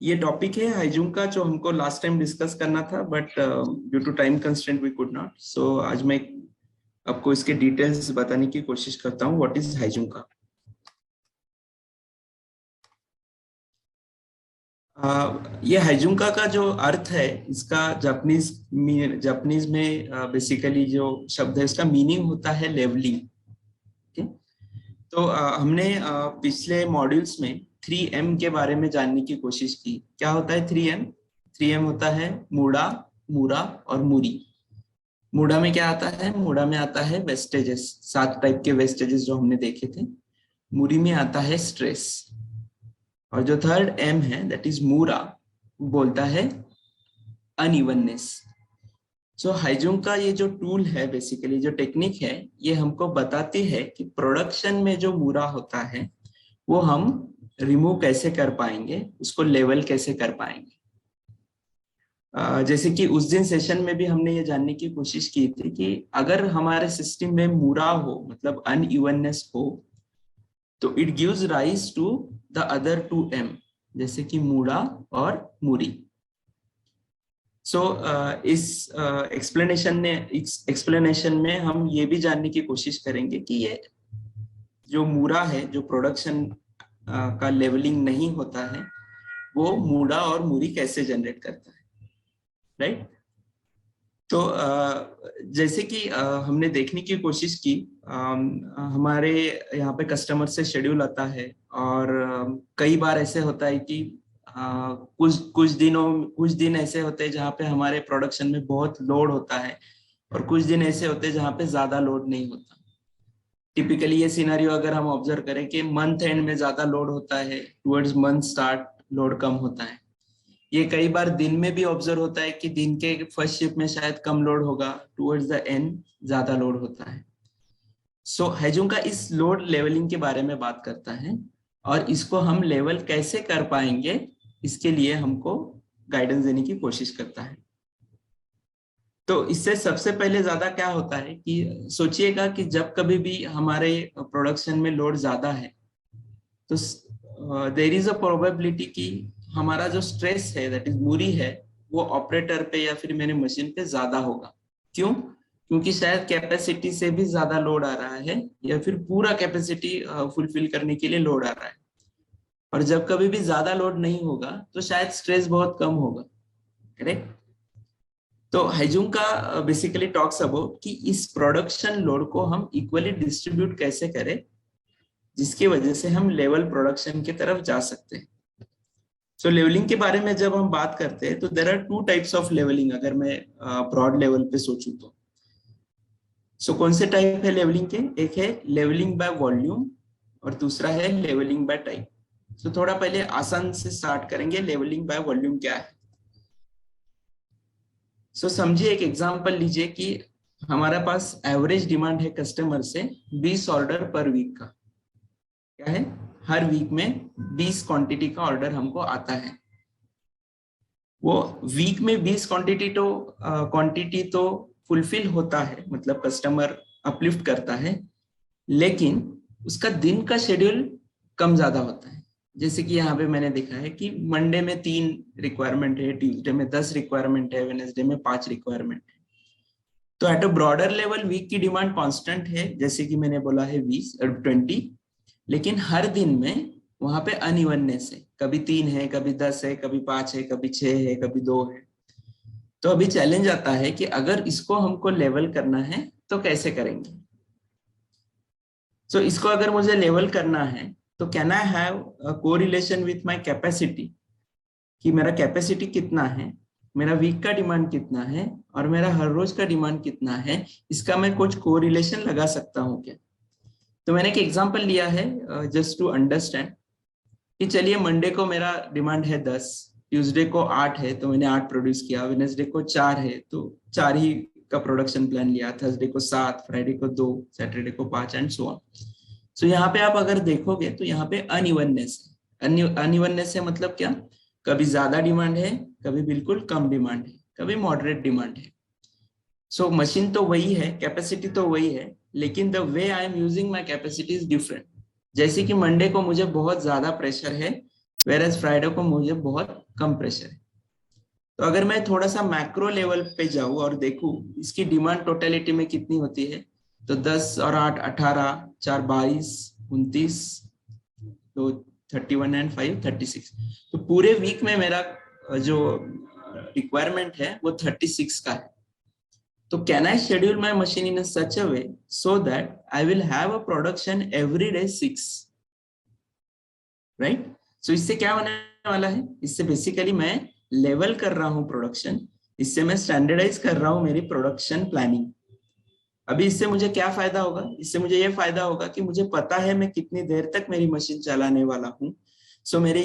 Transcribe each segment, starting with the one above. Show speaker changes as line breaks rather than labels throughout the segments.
ये टॉपिक है हाइजूम का जो हमको लास्ट टाइम डिस्कस करना था, but due to time constraint we could not. So आज मैं आपको इसके डिटेल्स बताने की कोशिश करता हूँ व्हाट इज हाइजूम का। ये हाइजूका का जो अर्थ है, इसका जापानीज में बेसिकली जो शब्द है उसका मीनिंग होता है लेवलिंग। ठीक। तो हमने पिछले मॉड्यूल्स में 3M के बारे में जानने की कोशिश की। क्या होता है 3M? 3M होता है मूडा, मूरा और मूरी। मूडा में क्या आता है? मूडा में आता है वेस्टेजेस, 7 टाइप के वेस्टेजेस जो हमने देखे थे। मूरी में आता है स्ट्रेस, और जो थर्ड M है दैट इज मूरा, बोलता है अनइवननेस। सो हाइजूम का ये जो टूल है, बेसिकली जो टेक्निक है, ये हमको बताती है कि प्रोडक्शन में जो मूरा होता है वो हम रिमूव कैसे कर पाएंगे, उसको लेवल कैसे कर पाएंगे। जैसे कि उस दिन सेशन में भी हमने ये जानने की कोशिश की थी कि अगर हमारे सिस्टम में मूरा हो, मतलब अनइवननेस हो, तो it gives rise to the other 2M, जैसे कि मूड़ा और मूरी। सो इस एक्सप्लेनेशन में हम ये भी जानने की कोशिश करेंगे कि ये जो मूरा है, जो प्रोडक्शन का लेवलिंग नहीं होता है, वो मूड़ा और मूरी कैसे जनरेट करता है, राइट। तो जैसे कि हमने देखने की कोशिश की, हमारे यहाँ पे कस्टमर से शेड्यूल आता है, और कई बार ऐसे होता है कि कुछ दिन ऐसे होते हैं जहाँ पे हमारे प्रोडक्शन में बहुत लोड होता है, और कुछ दिन ऐसे होते हैं जहाँ पे ज्यादा लोड नहीं होता। टिपिकली ये सिनेरियो अगर हम ऑब्जर्व करें कि मंथ एंड में ज्यादा लोड होता है, टुवर्ड्स मंथ स्टार्ट लोड कम होता है। ये कई बार दिन में भी ऑब्जर्व होता है कि दिन के फर्स्ट शिफ्ट में शायद कम लोड होगा, टुवर्ड्स द एंड ज्यादा लोड होता है। सो हाइजूम का इस लोड लेवलिंग के बारे में बात करता है, और इसको हम लेवल कैसे कर पाएंगे, इसके लिए हमको गाइडेंस देने की कोशिश करता है। तो इससे सबसे पहले ज्यादा क्या होता है कि सोचिएगा कि जब कभी भी हमारे प्रोडक्शन में लोड ज्यादा है, तो देयर इज अ प्रोबेबिलिटी कि हमारा जो स्ट्रेस है दैट इज मूरी है, वो ऑपरेटर पे या फिर मेरे मशीन पे ज्यादा होगा। क्यों? क्योंकि शायद कैपेसिटी से भी ज्यादा लोड आ रहा है, या फिर पूरा कैपेसिटी फुलफिल करने के लिए लोड आ रहा है। और जब कभी भी ज्यादा लोड नहीं होगा तो शायद स्ट्रेस बहुत कम होगा, करेक्ट। तो हाइजूम का बेसिकली टॉक्स अबाउट कि इस प्रोडक्शन लोड को हम इक्वली डिस्ट्रीब्यूट कैसे करें, जिसकी वजह से हम लेवल प्रोडक्शन की तरफ जा सकते हैं। सो लेवलिंग के बारे में जब हम बात करते हैं तो there are 2 types of levelling, अगर मैं ब्रॉड लेवल पे सोचूं तो। सो कौन से टाइप है लेवलिंग के? एक है लेवलिंग बाय वॉल्यूम, और दूसरा है लेवलिंग बाय टाइप। सो थोड़ा पहले आसान से स्टार्ट करेंगे, लेवलिंग बाय वॉल्यूम क्या है। सो समझिए, एक एग्जांपल लीजिए कि हमारे पास एवरेज डिमांड है कस्टमर से 20 ऑर्डर पर वीक का। क्या है? हर वीक में 20 क्वांटिटी का ऑर्डर हमको आता है। वो वीक में 20 क्वांटिटी तो फुलफिल होता है, मतलब कस्टमर अपलिफ्ट करता है, लेकिन उसका दिन का शेड्यूल कम ज्यादा होता है। जैसे कि यहाँ पे मैंने देखा है कि मंडे में 3 रिक्वायरमेंट है, ट्यूसडे में 10 रिक्वायरमेंट है, वेडनेसडे में 5 रिक्वायरमेंट है। तो at a broader level week की डिमांड कांस्टेंट है, जैसे कि मैंने बोला है 20 लेकिन हर दिन में वहां पे अनइवननेस है, कभी 3 है, कभी 10 है, कभी 5 है, कभी 6 है, कभी 2 है। तो अभी चैलेंज आता है कि अगर इसको हमको लेवल करना है तो कैसे करेंगे। सो इसको अगर मुझे लेवल करना है तो can I have a correlation with my capacity, कि मेरा कैपेसिटी कितना है, मेरा वीक का डिमांड कितना है, और मेरा हर रोज का डिमांड कितना है, इसका मैं कुछ कोरिलेशन लगा सकता हूँ क्या। तो मैंने एक एग्जांपल लिया है जस्ट टू अंडरस्टैंड, कि चलिए मंडे को मेरा डिमांड है 10, ट्यूसडे को 8 है तो मैंने 8 प्रोड्यूस किया, वेडनेसडे को 4 है तो 4 ही का प्रोडक्शन प्लान लिया, थर्सडे को 7, फ्राइडे को 2, सैटरडे को 5 एंड सो ऑन। सो यहाँ पे आप अगर देखोगे तो यहाँ पे अनइवननेस है। अनइवननेस है मतलब क्या? कभी ज्यादा डिमांड है, कभी बिल्कुल कम डिमांड है, कभी मॉडरेट डिमांड है। सो मशीन तो वही है, कैपेसिटी तो वही है, लेकिन the way I am using my capacity is different. जैसे कि मंडे को मुझे बहुत ज्यादा प्रेशर है वेरएज फ्राइडे को मुझे बहुत कम प्रेशर है। तो अगर मैं थोड़ा सा मैक्रो लेवल पे जाऊं और देखूं इसकी डिमांड टोटलिटी में कितनी होती है, तो 10 और 8 18, 4 22, 29, तो 31 एंड 5 36। तो पूरे वीक में मेरा जो रिक्वायरमेंट है वो 36 का है। तो can I schedule my machine in such a way so that I will have a production every day 6, right? So इससे क्या होने वाला है, इससे बेसिकली मैं लेवल कर रहा हूं प्रोडक्शन, इससे मैं स्टैंडर्डाइज कर रहा हूं मेरी प्रोडक्शन प्लानिंग। अभी इससे मुझे क्या फायदा होगा, इससे मुझे ये फायदा होगा कि मुझे पता है मैं कितनी देर तक मेरी मशीन चलाने वाला हूँ। सो मेरी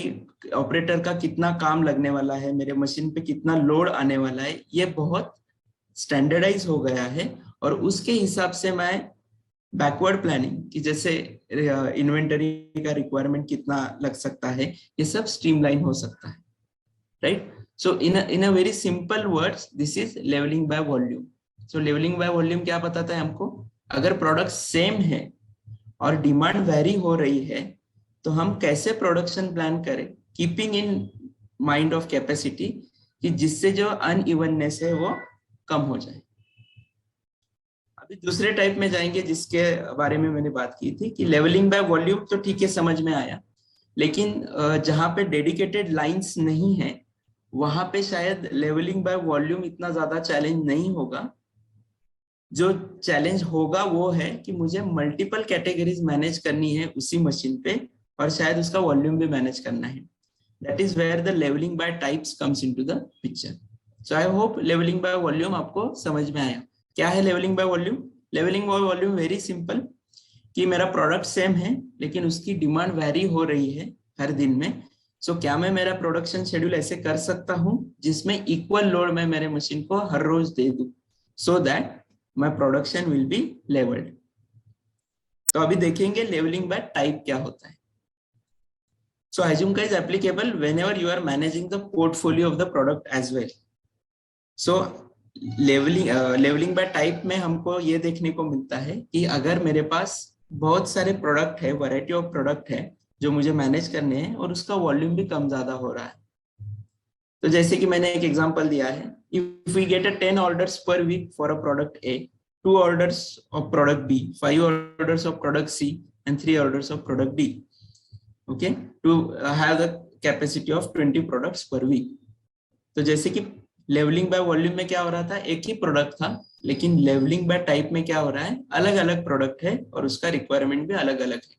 ऑपरेटर का कितना काम लगने वाला है, मेरे मशीन पे कितना लोड आने वाला है, ये बहुत स्टैंडर्डाइज हो गया है। और उसके हिसाब से मैं बैकवर्ड प्लानिंग कि जैसे इन्वेंटरी का रिक्वायरमेंट कितना लग सकता है, ये सब स्ट्रीमलाइन हो सकता है, right? So in a very simple words this is levelling by volume. So levelling by volume क्या बताता है हमको, अगर प्रोडक्ट सेम है और डिमांड वेरी हो रही है तो हम कैसे प्रोडक्शन प्लान करें, keeping in mind of capacity, कि जिससे जो अनइवननेस है वो कम हो जाए। अभी दूसरे टाइप में जाएंगे जिसके बारे में मैंने बात की थी कि लेवलिंग बाय वॉल्यूम, तो ठीक है समझ में आया, लेकिन जहां पे डेडिकेटेड लाइंस नहीं है वहां पे शायद लेवलिंग बाय वॉल्यूम इतना ज्यादा चैलेंज नहीं होगा। जो चैलेंज होगा वो है कि मुझे मल्टीपल कैटेगरीज मैनेज करनी है उसी मशीन पे, और शायद उसका वॉल्यूम भी मैनेज करना है। That is where the levelling by types comes into the picture. So I hope levelling by volume आपको समझ में आया। क्या है levelling by volume? Levelling by volume very simple, कि मेरा प्रोडक्ट सेम है लेकिन उसकी डिमांड वेरी हो रही है हर दिन में। सो क्या मैं मेरा प्रोडक्शन शेड्यूल ऐसे कर सकता हूं जिसमें इक्वल लोड मैं मेरे मशीन को हर रोज दे दूं, so that my production will be levelled. तो अभी देखेंगे लेवलिंग बाय टाइप क्या होता है। So Azumka is applicable whenever you are managing the portfolio of the product as well. So levelling by type में हमको ये देखने को मिलता है कि अगर मेरे पास बहुत सारे प्रोडक्ट है, वैरायटी ऑफ प्रोडक्ट है जो मुझे मैनेज करने हैं और उसका वॉल्यूम भी कम ज्यादा हो रहा है। तो जैसे कि मैंने एक एग्जांपल दिया है, if we get a 10 orders per week for a product A, 2 orders of product B, 5 orders of product C, and 3 orders of product D. Okay, to have the capacity of 20 products per week. तो जैसे कि levelling by volume में क्या हो रहा था, एक ही product था, लेकिन लेवलिंग बाय टाइप में क्या हो रहा है, अलग अलग प्रोडक्ट है और उसका रिक्वायरमेंट भी अलग अलग है।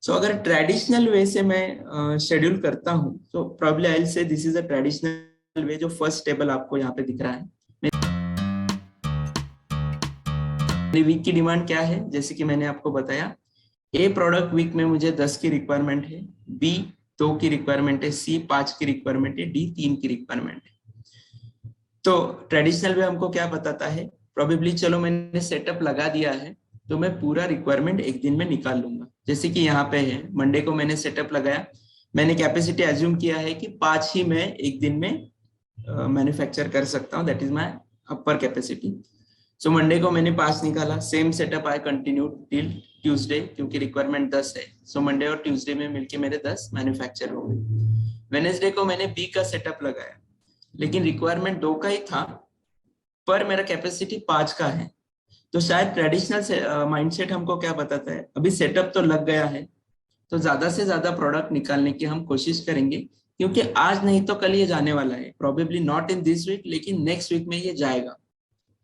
सो अगर ट्रेडिशनल वे से मैं शेड्यूल करता हूँ तो प्रॉब्ली आई विल से this is a traditional way. जो फर्स्ट टेबल आपको यहाँ पे दिख रहा है, मेरी वीक की डिमांड क्या है, जैसे कि मैंने आपको बताया, ए प्रोडक्ट वीक में मुझे 10 की रिक्वायरमेंट है, बी 2 की रिक्वायरमेंट है, सी 5 की रिक्वायरमेंट है, डी 3 की रिक्वायरमेंट है। तो ट्रेडिशनल वे हमको क्या बताता है, प्रोबेबली चलो मैंने सेटअप लगा दिया है तो मैं पूरा रिक्वायरमेंट एक दिन में निकाल लूंगा। जैसे कि यहाँ पे है, मंडे को मैंने सेटअप लगाया, मैंने कैपेसिटी एज्यूम किया है कि 5 ही मैं एक दिन में मैन्युफैक्चर कर सकता हूँ, that is my upper capacity. So Monday को मैंने 5 निकाला, same setup I continue till Tuesday क्योंकि रिक्वायरमेंट 10 है। सो मंडे और ट्यूसडे में मिलके मेरे 10 मैन्युफैक्चर हो गए। वेडनेसडे को मैंने बी का सेटअप लगाया, लेकिन रिक्वायरमेंट 2 का ही था पर मेरा कैपेसिटी 5 का है। तो शायद ट्रेडिशनल माइंडसेट हमको क्या बताता है, अभी सेटअप तो लग गया है तो ज्यादा से ज्यादा प्रोडक्ट निकालने की हम कोशिश करेंगे, क्योंकि आज नहीं तो कल ये जाने वाला है, probably not in this week लेकिन नेक्स्ट वीक में ये जाएगा।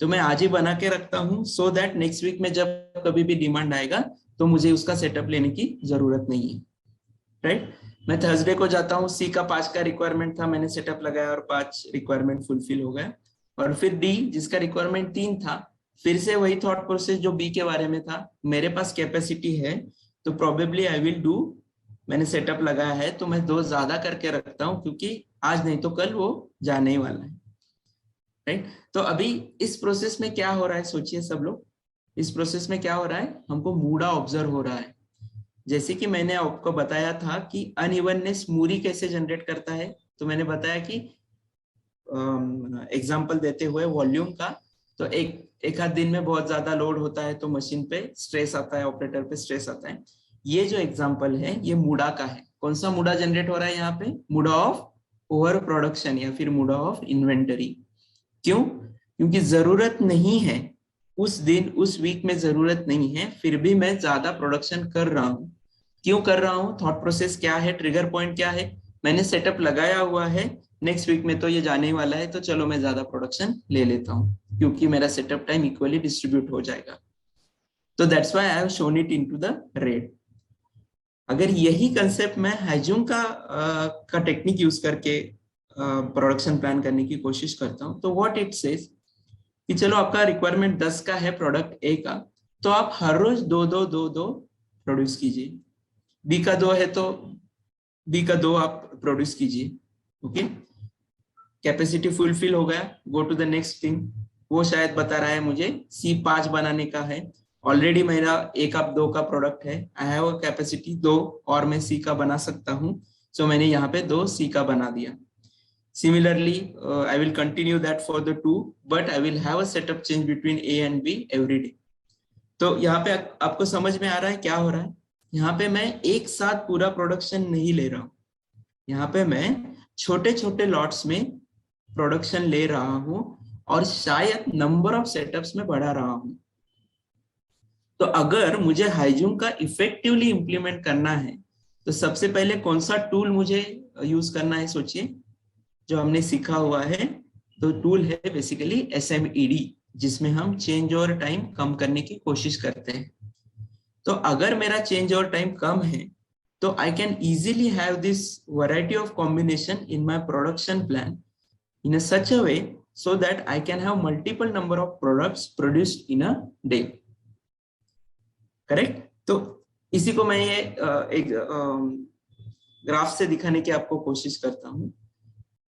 तो मैं आज ही बना के रखता हूँ सो दैट नेक्स्ट वीक में जब कभी भी डिमांड आएगा तो मुझे उसका सेटअप लेने की जरूरत नहीं है, राइट? मैं थर्सडे को जाता हूँ, सी का 5 का रिक्वायरमेंट था, मैंने सेटअप लगाया और 5 रिक्वायरमेंट फुलफिल हो गया। और फिर डी जिसका रिक्वायरमेंट 3 था, फिर से वही थॉट प्रोसेस जो बी के बारे में था, मेरे पास कैपेसिटी है तो प्रोबेबली आई विल डू, मैंने सेटअप लगाया है तो मैं 2 ज्यादा करके रखता हूँ क्योंकि आज नहीं तो कल वो जाने ही वाला है, राइट? तो अभी इस प्रोसेस में क्या हो रहा है, सोचिए सब लोग, इस प्रोसेस में क्या हो रहा है, हमको मूडा ऑब्जर्व हो रहा है। जैसे कि मैंने आपको बताया था कि अनइवननेस मूरी कैसे जनरेट करता है, तो मैंने बताया कि एग्जांपल देते हुए वॉल्यूम का, तो एक आध दिन में बहुत ज्यादा लोड होता है तो मशीन पे स्ट्रेस आता है, ऑपरेटर पे स्ट्रेस आता है। ये जो एग्जांपल है ये मूडा का है। कौन सा मूडा जनरेट हो रहा है यहाँ पे? मूडा ऑफ ओवर प्रोडक्शन या फिर मूडा ऑफ इन्वेंटरी। क्यों? क्योंकि जरूरत नहीं है, उस दिन उस वीक में जरूरत नहीं है, फिर भी मैं ज्यादा प्रोडक्शन कर रहा हूँ। क्यों कर रहा हूँ? थॉट प्रोसेस क्या है, ट्रिगर पॉइंट क्या है? मैंने सेटअप लगाया हुआ है, नेक्स्ट वीक में तो ये जाने ही वाला है, तो चलो मैं ज्यादा प्रोडक्शन ले लेता हूँ, क्योंकि मेरा सेटअप टाइम इक्वली डिस्ट्रीब्यूट हो जाएगा। तो that's why I have shown it into the red. अगर यही कंसेप्ट मैं हाइजूम का टेक्निक यूज करके प्रोडक्शन प्लान करने की कोशिश करता हूँ, तो व्हाट इट सेज कि चलो आपका रिक्वायरमेंट 10 का है प्रोडक्ट ए का, तो आप हर रोज दो प्रोड्यूस कीजिए। बी का 2 है तो बी का 2 आप प्रोड्यूस कीजिए। ओके, कैपेसिटी फुलफिल हो गया, go to the next thing. वो शायद बता रहा है मुझे सी 5 बनाने का है, ऑलरेडी मेरा ए का 2 का प्रोडक्ट है, आई हैव अ कैपेसिटी 2 और मैं सी का बना सकता हूँ, सो मैंने यहाँ पे 2 सी का बना दिया। Similarly, I will continue that for the 2, but I will have a setup change between A and B every day. तो यहाँ पे आपको समझ में आ रहा है क्या हो रहा है? यहाँ पे मैं एक साथ पूरा प्रोडक्शन नहीं ले रहा हूँ, यहाँ पे मैं छोटे छोटे लॉट्स में प्रोडक्शन ले रहा हूँ और शायद नंबर ऑफ सेटअप्स में बढ़ा रहा हूँ। तो अगर मुझे हाइजूम का इफेक्टिवली इंप्लीमेंट करना है तो सबसे पहले कौन सा टूल मुझे यूज करना है? सोचिए, जो हमने सीखा हुआ है, तो टूल है बेसिकली SMED, जिसमें हम चेंज ओवर टाइम कम करने की कोशिश करते हैं। तो अगर मेरा चेंज ओवर टाइम कम है तो I can easily have this variety of combination in my production plan in a such a way so that I can have multiple number of products produced in a day. Correct? तो इसी को मैं ये एक graph से दिखाने की आपको कोशिश करता हूँ।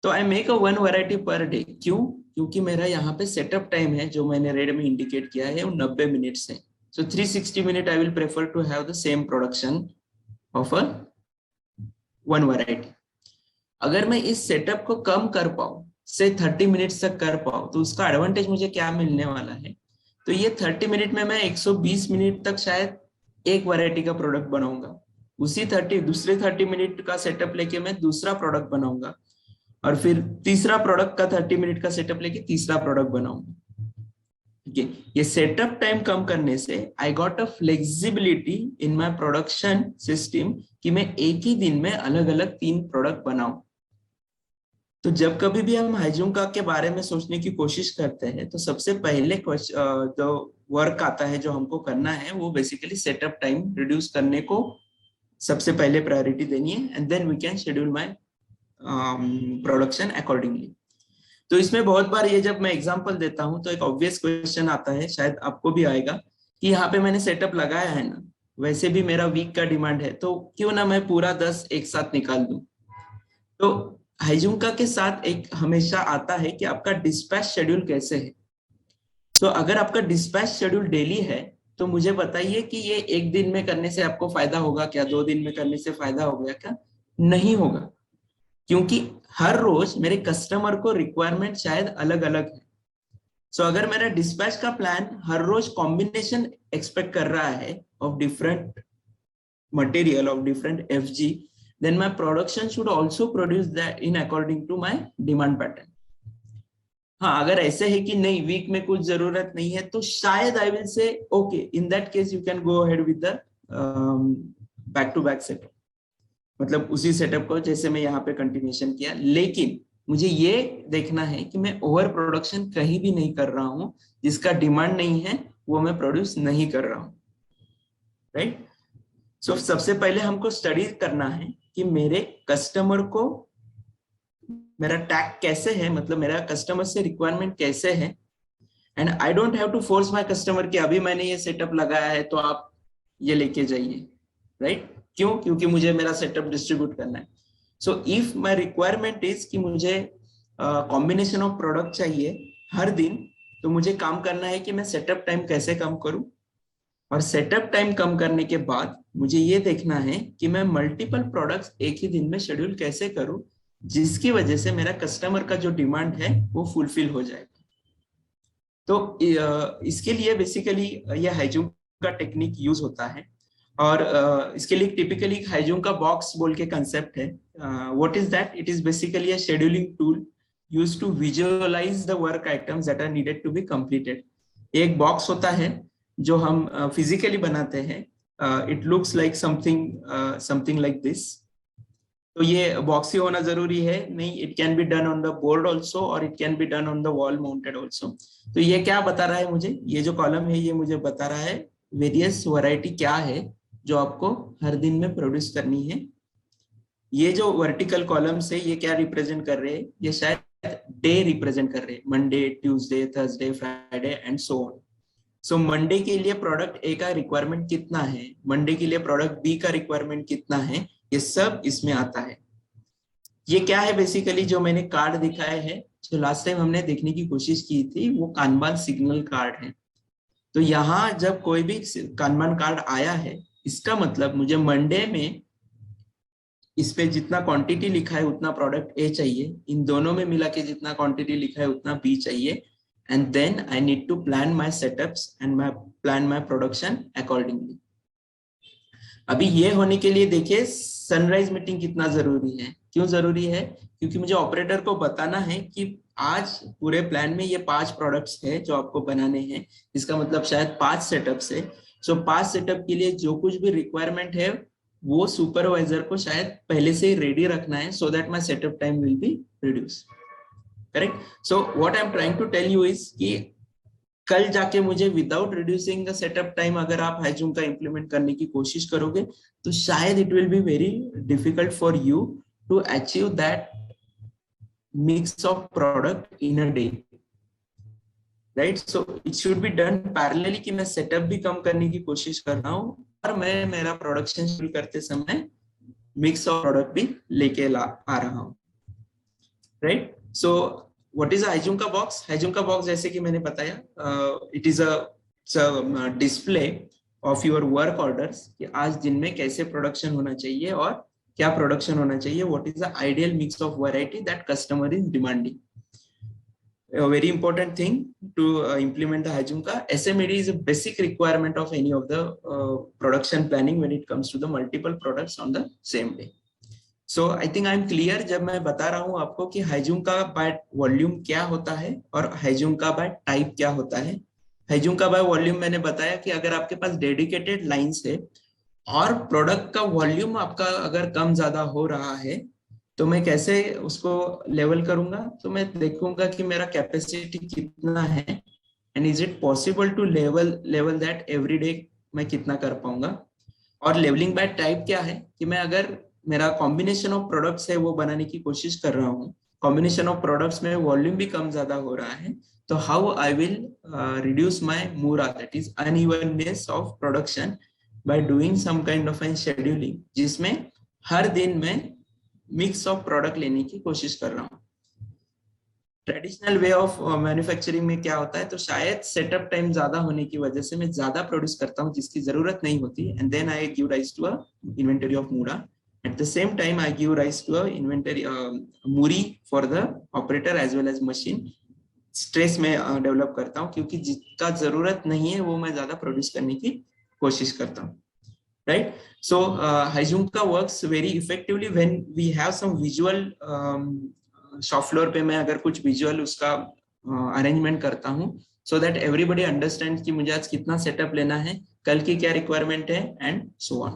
तो I make a 1 variety per day. क्यों? क्योंकि मेरा यहाँ पे सेटअप टाइम है जो मैंने रेड में इंडिकेट किया है वो 90 मिनट्स है। So 360 minute I will prefer to have the same production of a 1 variety. अगर मैं इस सेटअप को कम कर पाऊं, से 30 मिनट्स तक कर पाऊं, तो उसका एडवांटेज मुझे क्या मिलने वाला है? तो ये 30 मिनट में मैं 120 मिनट तक शायद एक वैरायटी का प्रोडक्ट बनाऊंगा, उसी दूसरे 30 मिनट का सेटअप लेके मैं दूसरा प्रोडक्ट बनाऊंगा, और फिर तीसरा प्रोडक्ट का 30 मिनट का सेटअप लेके तीसरा प्रोडक्ट बनाऊंगा। ठीक है, ये सेटअप टाइम कम करने से I got a flexibility in my production system कि मैं एक ही दिन में अलग अलग 3 प्रोडक्ट बनाऊं। तो जब कभी भी हम हाइजूम का के बारे में सोचने की कोशिश करते हैं तो सबसे पहले जो वर्क आता है जो हमको करना है वो बेसिकली सेटअप टाइम रिड्यूस करने को सबसे पहले प्रायोरिटी देनी है, and then we can schedule my production accordingly. तो इसमें बहुत बार ये जब मैं एग्जांपल देता हूं तो एक ऑब्वियस क्वेश्चन आता है, शायद आपको भी आएगा, कि यहाँ पे मैंने सेटअप लगाया है ना, वैसे भी मेरा वीक का डिमांड है, तो क्यों ना मैं पूरा 10 एक साथ निकाल दूं। तो हाइजूम का के साथ एक हमेशा आता है कि आपका डिस्पैच शेड्यूल कैसे है। तो अगर आपका डिस्पैच शेड्यूल डेली है तो मुझे बताइए कि ये एक दिन में करने से आपको फायदा होगा क्या? 2 दिन में करने से फायदा होगा क्या? नहीं होगा, क्योंकि हर रोज मेरे कस्टमर को रिक्वायरमेंट शायद अलग अलग है। सो अगर मेरा डिस्पैच का प्लान हर रोज कॉम्बिनेशन एक्सपेक्ट कर रहा है of different material of different FG, then my production should also produce that in according to my demand pattern. हाँ, अगर ऐसे है कि नहीं वीक में कुछ जरूरत नहीं है तो शायद I will say okay, in that case you can go ahead with the back to back setup, मतलब उसी सेटअप को जैसे मैं यहाँ पे कंटिन्यूएशन किया। लेकिन मुझे ये देखना है कि मैं ओवर प्रोडक्शन कहीं भी नहीं कर रहा हूँ, जिसका डिमांड नहीं है वो मैं प्रोड्यूस नहीं कर रहा हूँ। राइट? सो सबसे पहले हमको स्टडी करना है कि मेरे कस्टमर को मेरा टैग कैसे है, मतलब मेरा कस्टमर से रिक्वायरमेंट कैसे है, and I don't have to force my customer कि अभी मैंने ये सेटअप लगाया है तो आप ये लेके जाइए। राइट? क्यों? क्योंकि मुझे मेरा सेटअप डिस्ट्रीब्यूट करना है। So if my requirement is कि मुझे कॉम्बिनेशन ऑफ प्रोडक्ट चाहिए हर दिन, तो मुझे काम करना है कि मैं सेटअप टाइम कैसे कम करूं, और सेटअप टाइम कम करने के बाद मुझे ये देखना है कि मैं मल्टीपल प्रोडक्ट्स एक ही दिन में शेड्यूल कैसे करूं, जिसकी वजह से मेरा कस्टमर का जो डिमांड है वो फुलफिल हो जाएगा। तो इसके लिए बेसिकली ये हाइजूम का टेक्निक यूज होता है। और इसके लिए टिपिकली हाइजूम का बॉक्स बोल के कंसेप्ट है. What is that? It is basically a scheduling tool used to visualize the work items that are needed to be completed. एक बॉक्स होता है जो हम फिजिकली बनाते हैं. It looks like something like this. तो ये बॉक्स ही होना जरूरी है नहीं. It can be done on the board also और it can be done on the wall mounted also. तो ये क्या बता रहा है मुझे? ये जो कॉलम है ये मुझे बता रहा है वेरियस वैरायटी क्या है जो आपको हर दिन में प्रोड्यूस करनी है. ये जो वर्टिकल कॉलम्स है ये क्या रिप्रेजेंट कर रहे हैं? ये शायद डे रिप्रेजेंट कर रहे हैं. Monday, Tuesday, Thursday, Friday and so on. So Monday के लिए प्रोडक्ट ए का रिक्वायरमेंट कितना है, मंडे के लिए प्रोडक्ट बी का रिक्वायरमेंट कितना है, ये सब इसमें आता है. ये क्या है बेसिकली जो मैंने कार्ड दिखाए हैं, जो लास्ट टाइम हमने देखने की कोशिश की थी, वो कानबान सिग्नल कार्ड है. तो यहाँ जब कोई भी कानबान कार्ड आया है, इसका मतलब मुझे मंडे में इस पे जितना क्वांटिटी लिखा है उतना प्रोडक्ट ए चाहिए, इन दोनों में मिला के जितना क्वांटिटी लिखा है उतना बी चाहिए. And then I need to plan my setups and plan my production accordingly. अभी ये होने के लिए देखिए सनराइज मीटिंग कितना जरूरी है. क्यों जरूरी है? क्योंकि मुझे ऑपरेटर को बताना है कि आज पूरे प्लान में ये 5 प्रोडक्ट्स है जो आपको बनाने हैं. इसका मतलब शायद 5 सेटअप्स है. सो 5 सेटअप के लिए जो कुछ भी रिक्वायरमेंट है वो सुपरवाइजर को शायद पहले से ही रेडी रखना है, so that my setup time will be reduce. Correct. So what I am trying to tell you is कि कल जाके मुझे without reducing the setup time अगर आप हाइजूम का इंप्लीमेंट करने की कोशिश करोगे तो शायद it will be very difficult for you to achieve that mix of product in a day. Right. So it should be done parallelly कि मैं सेटअप भी कम करने की कोशिश कर रहा हूँ और मैं मेरा प्रोडक्शन शुरू करते समय मिक्स ऑफ प्रोडक्ट भी लेके आ रहा हूँ. राइट. सो व्हाट इज हाइजूम का बॉक्स? हाइजूम का बॉक्स जैसे कि मैंने बताया, it is a display of your work orders कि आज दिन में कैसे प्रोडक्शन होना चाहिए और क्या प्रोडक्शन होना चाहिए. What is the ideal mix of variety that customer is demanding. A very important thing to implement the Haijum ka. SMED is a basic requirement of any of the production planning when it comes to the multiple products on the same day. So I think I'm clear जब मैं बता रहा हूँ आपको कि हाइजूम का bye volume क्या होता है और हाइजूम का बाय टाइप क्या होता है. हाइजूम का बाय वॉल्यूम मैंने बताया कि अगर आपके पास डेडिकेटेड लाइंस है और प्रोडक्ट का वॉल्यूम आपका अगर कम ज्यादा हो रहा है तो मैं कैसे उसको लेवल करूंगा. तो मैं देखूंगा कि मेरा कैपेसिटी कितना है and is it possible to level that every day मैं कितना कर पाऊंगा. और लेवलिंग बाय टाइप क्या है कि मैं अगर मेरा कॉम्बिनेशन ऑफ प्रोडक्ट्स है वो बनाने की कोशिश कर रहा हूँ, कॉम्बिनेशन ऑफ प्रोडक्ट्स में वॉल्यूम भी कम ज्यादा हो रहा है, तो how I will reduce my mura, that is unevenness of production, by doing some kind of an scheduling जिसमें हर दिन में मिक्स ऑफ प्रोडक्ट लेने की कोशिश कर रहा हूँ. ट्रेडिशनल वे ऑफ मैन्युफैक्चरिंग में क्या होता है, तो शायद सेटअप टाइम ज्यादा होने की वजह से मैं ज्यादा प्रोड्यूस करता हूँ जिसकी जरूरत नहीं होती, and then I give rise to a inventory of मूरा. At the same time I give rise to a inventory मूरी for the operator as well as machine. Stress में डेवलप करता हूँ क्योंकि जिसका जरूरत नहीं है वो मैं ज्यादा प्रोड्यूस करने की कोशिश करता हूँ. Right. So Haijum ka works very effectively when we have some visual shop floor पे मैं अगर कुछ visual उसका arrangement करता हूँ so that everybody understands कि मुझे आज कितना setup लेना है, कल की क्या requirement है and so on.